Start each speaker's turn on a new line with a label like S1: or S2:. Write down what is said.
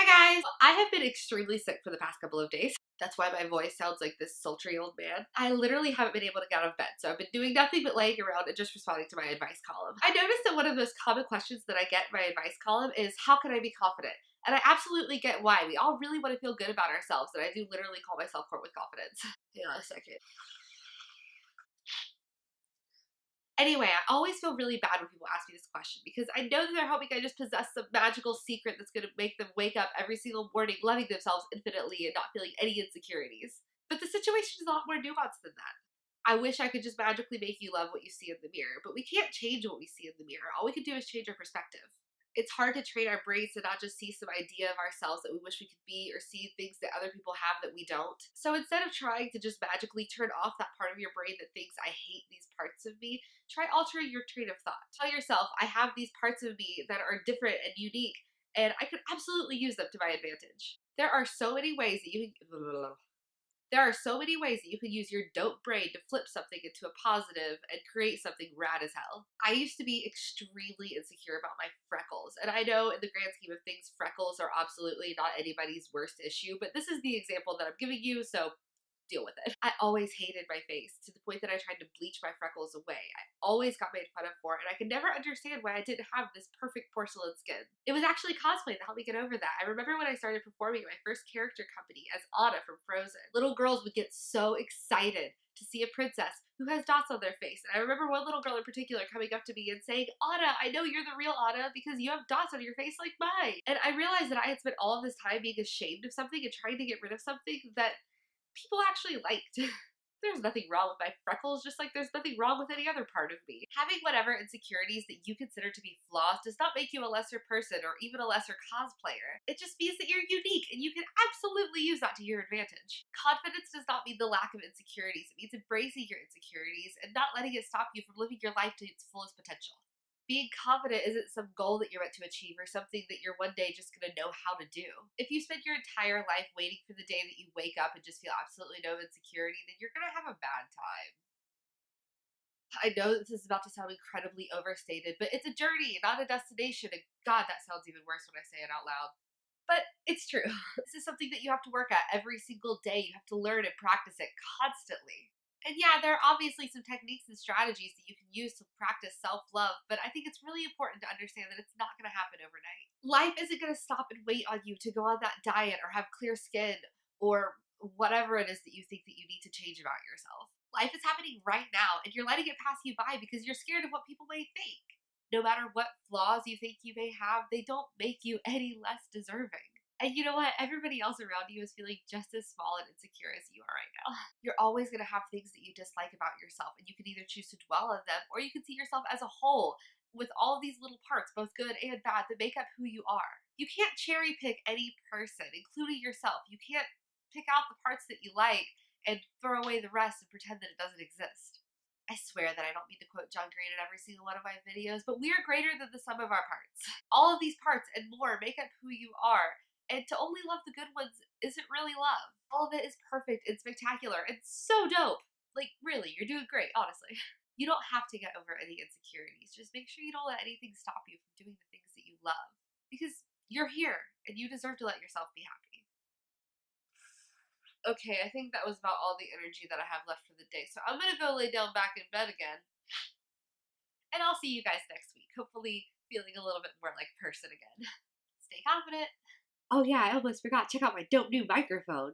S1: guys! I have been extremely sick for the past couple of days. That's why my voice sounds like this sultry old man. I literally haven't been able to get out of bed, so I've been doing nothing but laying around and just responding to my advice column. I noticed that one of the most common questions that I get in my advice column is, how can I be confident? And I absolutely get why. We all really want to feel good about ourselves, and I do literally call myself Court with confidence. Hang on a second. Anyway, I always feel really bad when people ask me this question because I know that they're hoping I just possess some magical secret that's going to make them wake up every single morning loving themselves infinitely and not feeling any insecurities. But the situation is a lot more nuanced than that. I wish I could just magically make you love what you see in the mirror, but we can't change what we see in the mirror. All we can do is change our perspective. It's hard to train our brains to not just see some idea of ourselves that we wish we could be or see things that other people have that we don't. So instead of trying to just magically turn off that part of your brain that thinks, I hate these parts of me, try altering your train of thought. Tell yourself, I have these parts of me that are different and unique, and I could absolutely use them to my advantage. There are so many ways that you can use your dope brain to flip something into a positive and create something rad as hell. I used to be extremely insecure about my freckles, and I know in the grand scheme of things, freckles are absolutely not anybody's worst issue, but this is the example that I'm giving you, so deal with it. I always hated my face to the point that I tried to bleach my freckles away. I always got made fun of for it, and I could never understand why I didn't have this perfect porcelain skin. It was actually cosplay that helped me get over that. I remember when I started performing my first character company as Anna from Frozen. Little girls would get so excited to see a princess who has dots on their face. And I remember one little girl in particular coming up to me and saying, Anna, I know you're the real Anna because you have dots on your face like mine. And I realized that I had spent all of this time being ashamed of something and trying to get rid of something that people actually liked. There's nothing wrong with my freckles, just like there's nothing wrong with any other part of me. Having whatever insecurities that you consider to be flaws does not make you a lesser person or even a lesser cosplayer. It just means that you're unique and you can absolutely use that to your advantage. Confidence does not mean the lack of insecurities. It means embracing your insecurities and not letting it stop you from living your life to its fullest potential. Being confident isn't some goal that you're meant to achieve or something that you're one day just gonna know how to do. If you spend your entire life waiting for the day that you wake up and just feel absolutely no insecurity, then you're gonna have a bad time. I know this is about to sound incredibly overstated, but it's a journey, not a destination. And God, that sounds even worse when I say it out loud. But it's true. This is something that you have to work at every single day. You have to learn and practice it constantly. And yeah, there are obviously some techniques and strategies that you can use to practice self-love, but I think it's really important to understand that it's not going to happen overnight. Life isn't going to stop and wait on you to go on that diet or have clear skin or whatever it is that you think that you need to change about yourself. Life is happening right now, and you're letting it pass you by because you're scared of what people may think. No matter what flaws you think you may have, they don't make you any less deserving. And you know what? Everybody else around you is feeling just as small and insecure as you are right now. You're always going to have things that you dislike about yourself, and you can either choose to dwell on them or you can see yourself as a whole with all of these little parts, both good and bad, that make up who you are. You can't cherry pick any person, including yourself. You can't pick out the parts that you like and throw away the rest and pretend that it doesn't exist. I swear that I don't mean to quote John Green in every single one of my videos, but we are greater than the sum of our parts. All of these parts and more make up who you are. And to only love the good ones isn't really love. All of it is perfect and spectacular and so dope. Like, really, you're doing great, honestly. You don't have to get over any insecurities. Just make sure you don't let anything stop you from doing the things that you love. Because you're here and you deserve to let yourself be happy. Okay, I think that was about all the energy that I have left for the day. So I'm gonna go lay down back in bed again. And I'll see you guys next week. Hopefully feeling a little bit more like a person again. Stay confident. Oh yeah, I almost forgot. Check out my dope new microphone.